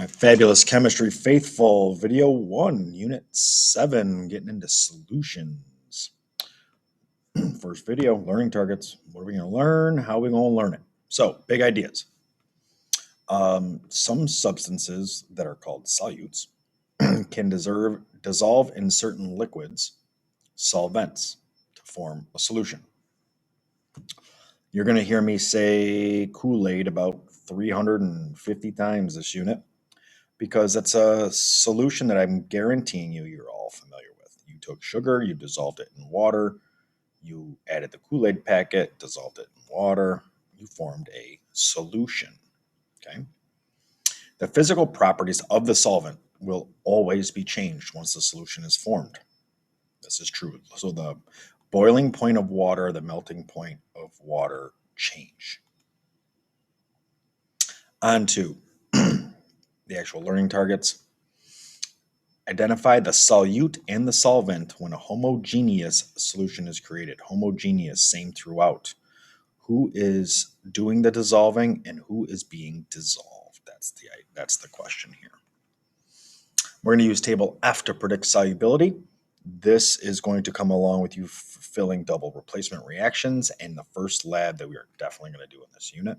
My fabulous chemistry faithful, video 1, unit 7, getting into solutions. First video, learning targets. What are we going to learn? How are we going to learn it? So, big ideas. Some substances that are called solutes can dissolve in certain liquids, solvents, to form a solution. You're going to hear me say Kool-Aid about 350 times this unit, because that's a solution that I'm guaranteeing you're all familiar with. You took sugar, you dissolved it in water, you added the Kool-Aid packet, dissolved it in water, you formed a solution. Okay. The physical properties of the solvent will always be changed once the solution is formed. This is true. So the boiling point of water, the melting point of water change. On to the actual learning targets. Identify the solute and the solvent when a homogeneous solution is created. Homogeneous, same throughout. Who is doing the dissolving and who is being dissolved? That's the question here. We're going to use table F to predict solubility. This is going to come along with you filling double replacement reactions and the first lab that we are definitely going to do in this unit.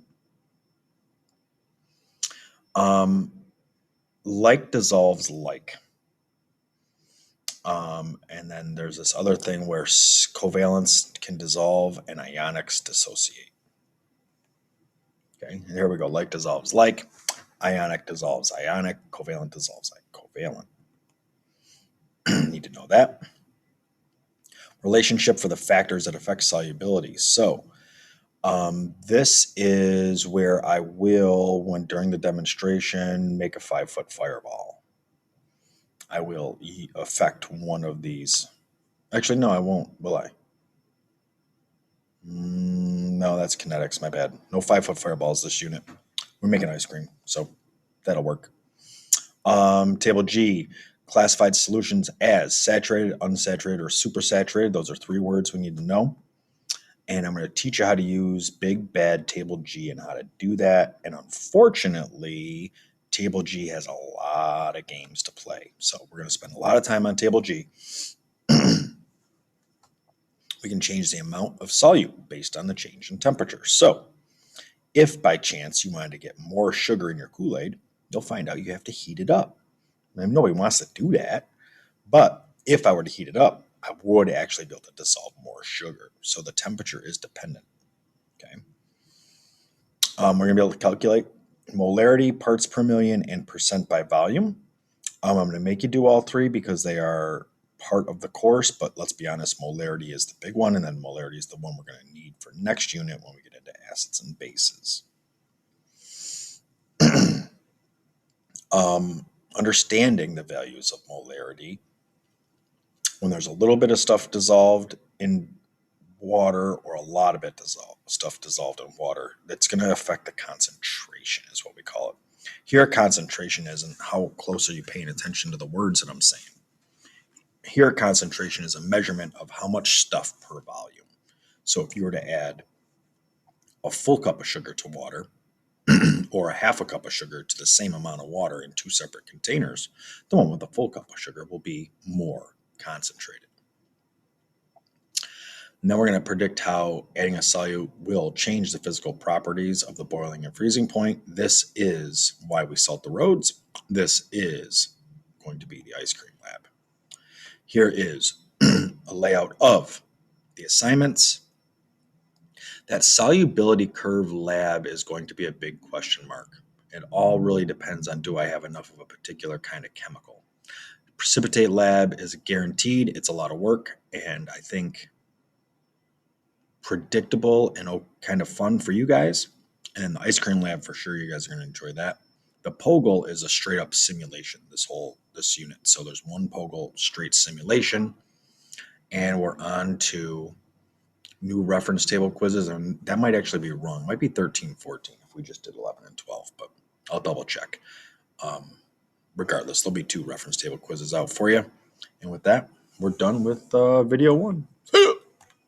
Like dissolves like. And then there's this other thing where covalents can dissolve and ionics dissociate. Okay, and here we go. Like dissolves like, ionic dissolves ionic, covalent dissolves like covalent. Need to know that. Relationship for the factors that affect solubility. So this is where I will, when during the demonstration, make a 5-foot fireball. I will affect one of these. Actually, no, I won't, will I? No, that's kinetics, my bad. No 5-foot fireballs this unit. We're making ice cream, so that'll work. Table G, classified solutions as saturated, unsaturated, or supersaturated. Those are 3 words we need to know. And I'm going to teach you how to use Big Bad Table G and how to do that. And unfortunately, Table G has a lot of games to play. So we're going to spend a lot of time on Table G. We can change the amount of solute based on the change in temperature. So if by chance you wanted to get more sugar in your Kool-Aid, you'll find out you have to heat it up. And nobody wants to do that. But if I were to heat it up, I would actually be able to dissolve more sugar. So the temperature is dependent. Okay. We're going to be able to calculate molarity, parts per million, and percent by volume. I'm going to make you do all 3 because they are part of the course, but let's be honest, molarity is the big one, and then molarity is the one we're going to need for next unit when we get into acids and bases. Understanding the values of molarity, when there's a little bit of stuff dissolved in water or a lot of it stuff dissolved in water, that's going to affect the concentration, is what we call it. Here, concentration isn't how close are you paying attention to the words that I'm saying. Here, concentration is a measurement of how much stuff per volume. So if you were to add a full cup of sugar to water or a half a cup of sugar to the same amount of water in 2 separate containers, the one with the full cup of sugar will be more concentrated. Now we're going to predict how adding a solute will change the physical properties of the boiling and freezing point. This is why we salt the roads. This is going to be the ice cream lab. Here is a layout of the assignments. That solubility curve lab is going to be a big question mark. It all really depends on, do I have enough of a particular kind of chemical? Precipitate lab is guaranteed. It's a lot of work, and I think predictable and kind of fun for you guys. And the ice cream lab, for sure, you guys are going to enjoy that. The POGIL is a straight up simulation, this unit. So there's one POGIL straight simulation, and we're on to new reference table quizzes, and that might actually be wrong. It might be 13, 14 if we just did 11 and 12, but I'll double check. Regardless, there'll be 2 reference table quizzes out for you. And with that, we're done with video 1.